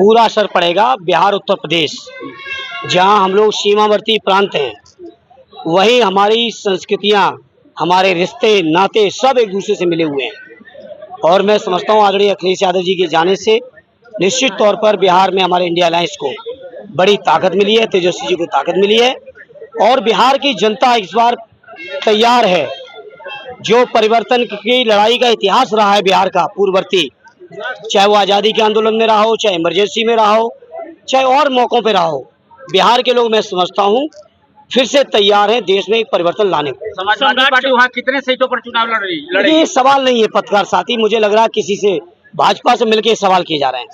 पूरा असर पड़ेगा बिहार उत्तर प्रदेश, जहां हम लोग सीमावर्ती प्रांत हैं, वहीं हमारी संस्कृतियां, हमारे रिश्ते नाते सब एक दूसरे से मिले हुए हैं। और मैं समझता हूं आदरणीय अखिलेश यादव जी के जाने से निश्चित तौर पर बिहार में हमारे इंडिया अलायंस को बड़ी ताकत मिली है, तेजस्वी जी को ताकत मिली है और बिहार की जनता इस बार तैयार है। जो परिवर्तन की लड़ाई का इतिहास रहा है बिहार का पूर्ववर्ती, चाहे वो आज़ादी के आंदोलन में रहा हो, चाहे इमरजेंसी में रहा हो, चाहे और मौक़ों पे रहा हो, बिहार के लोग मैं समझता हूँ फिर से तैयार हैं देश में एक परिवर्तन लाने को। समाजवादी पार्टी वहाँ कितने सीटों पर चुनाव लड़ रही? ये सवाल नहीं है पत्रकार साथी, मुझे लग रहा है किसी से भाजपा से मिलकर सवाल किए जा रहे हैं।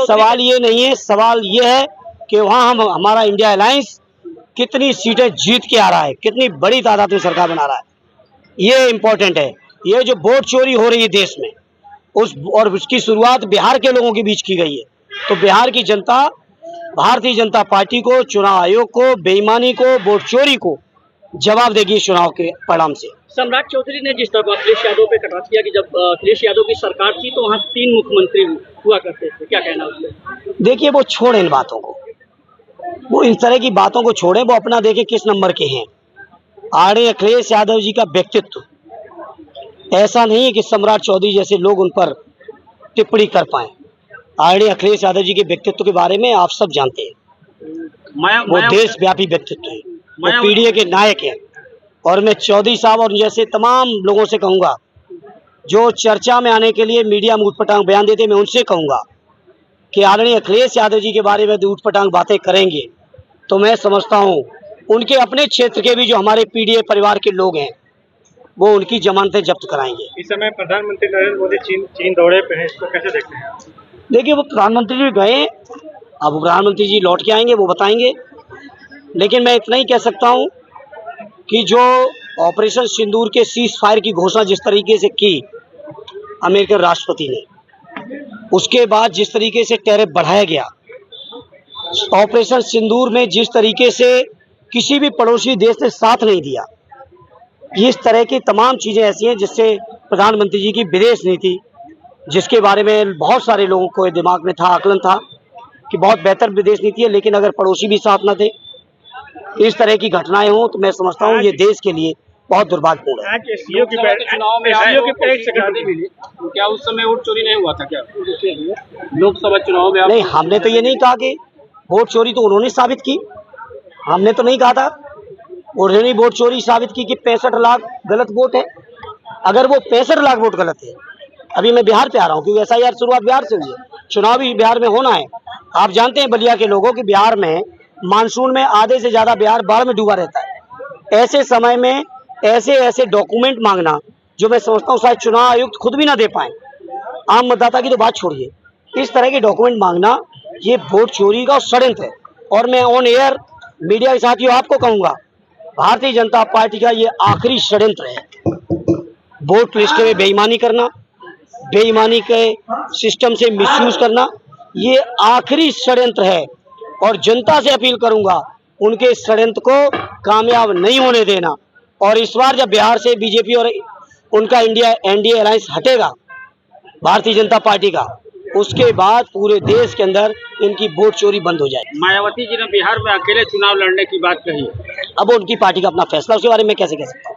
सवाल ये नहीं है, सवाल ये है कि वहाँ हमारा इंडिया अलायंस कितनी सीटें जीत के आ रहा है, कितनी बड़ी तादाद में सरकार बना रहा है, ये इम्पोर्टेंट है। ये जो वोट चोरी हो रही है देश में उसकी शुरुआत बिहार के लोगों के बीच की गई है, तो बिहार की जनता भारतीय जनता पार्टी को, चुनाव आयोग को, बेईमानी को, वोट चोरी को जवाब देगी चुनाव के परिणाम से। सम्राट चौधरी ने जिस तरह अखिलेश यादव पे कटाक्ष किया कि जब अखिलेश यादव की सरकार थी तो वहाँ 3 मुख्यमंत्री हुआ करते थे, क्या कहना उससे? देखिए वो छोड़े इन बातों को, वो इस तरह की बातों को छोड़े, वो अपना देखे किस नंबर के हैं। आदरणीय अखिलेश यादव जी का व्यक्तित्व ऐसा नहीं है कि सम्राट चौधरी जैसे लोग उन पर टिप्पणी कर पाए। आदरणीय अखिलेश यादव जी के व्यक्तित्व के बारे में आप सब जानते हैं, वो देशव्यापी व्यक्तित्व है, वो पीढ़ी के नायक हैं। और मैं चौधरी साहब और जैसे तमाम लोगों से कहूँगा जो चर्चा में आने के लिए मीडिया में ऊटपटांग बयान देते, मैं उनसे कहूँगा कि आदरणीय अखिलेश यादव जी के बारे में ऊटपटांग बातें करेंगे तो मैं समझता हूँ उनके अपने क्षेत्र के भी जो हमारे पीढ़ी परिवार के लोग हैं वो उनकी जमानतें जब्त कराएंगे। इस समय प्रधानमंत्री नरेंद्र मोदी चीन दौरे पे हैं, इसको कैसे देखते हैं? देखिए वो प्रधानमंत्री जी गए, अब प्रधानमंत्री जी लौट के आएंगे, वो बताएंगे। लेकिन मैं इतना ही कह सकता हूँ कि जो ऑपरेशन सिंदूर के सीज फायर की घोषणा जिस तरीके से की अमेरिकन राष्ट्रपति ने, उसके बाद जिस तरीके से टैरिफ बढ़ाया गया, ऑपरेशन सिंदूर में जिस तरीके से किसी भी पड़ोसी देश ने साथ नहीं दिया, इस तरह की तमाम चीज़ें ऐसी हैं जिससे प्रधानमंत्री जी की विदेश नीति, जिसके बारे में बहुत सारे लोगों को दिमाग में था, आकलन था कि बहुत बेहतर विदेश नीति है, लेकिन अगर पड़ोसी भी साथ न थे, इस तरह की घटनाएं हों तो मैं समझता हूँ ये देश के लिए बहुत दुर्भाग्यपूर्ण है। क्या उस समय वोट चोरी नहीं हुआ था? क्या लोकसभा चुनाव में? नहीं, हमने तो ये नहीं कहा कि वोट चोरी तो उन्होंने साबित की, हमने तो नहीं कहा था। उन्होंने वोट चोरी साबित की कि 65 लाख गलत वोट है। अगर वो 65 लाख वोट गलत है, अभी मैं बिहार पे आ रहा हूँ क्योंकि SIR शुरुआत बिहार से हुई है, चुनाव भी बिहार में होना है। आप जानते हैं बलिया के लोगों कि बिहार में मानसून में आधे से ज़्यादा बिहार बाढ़ में डूबा रहता है। ऐसे समय में ऐसे डॉक्यूमेंट मांगना जो मैं समझता हूँ शायद चुनाव आयुक्त खुद भी ना दे पाए, आम मतदाता की तो बात छोड़िए, इस तरह के डॉक्यूमेंट मांगना ये वोट चोरी का षड्यंत्र है। और मैं ऑन एयर मीडिया के साथियों आपको कहूँगा, भारतीय जनता पार्टी का ये आखिरी षड्यंत्र है। वोट लिस्ट में बेईमानी करना, बेईमानी के सिस्टम से मिसयूज करना, ये आखिरी षड्यंत्र है। और जनता से अपील करूंगा उनके षड्यंत्र को कामयाब नहीं होने देना। और इस बार जब बिहार से बीजेपी और उनका NDA अलायंस हटेगा भारतीय जनता पार्टी का, उसके बाद पूरे देश के अंदर इनकी वोट चोरी बंद हो जाएगी। मायावती जी ने बिहार में अकेले चुनाव लड़ने की बात कही, अब उनकी पार्टी का अपना फैसला, उसके बारे में कैसे कह सकता हूँ।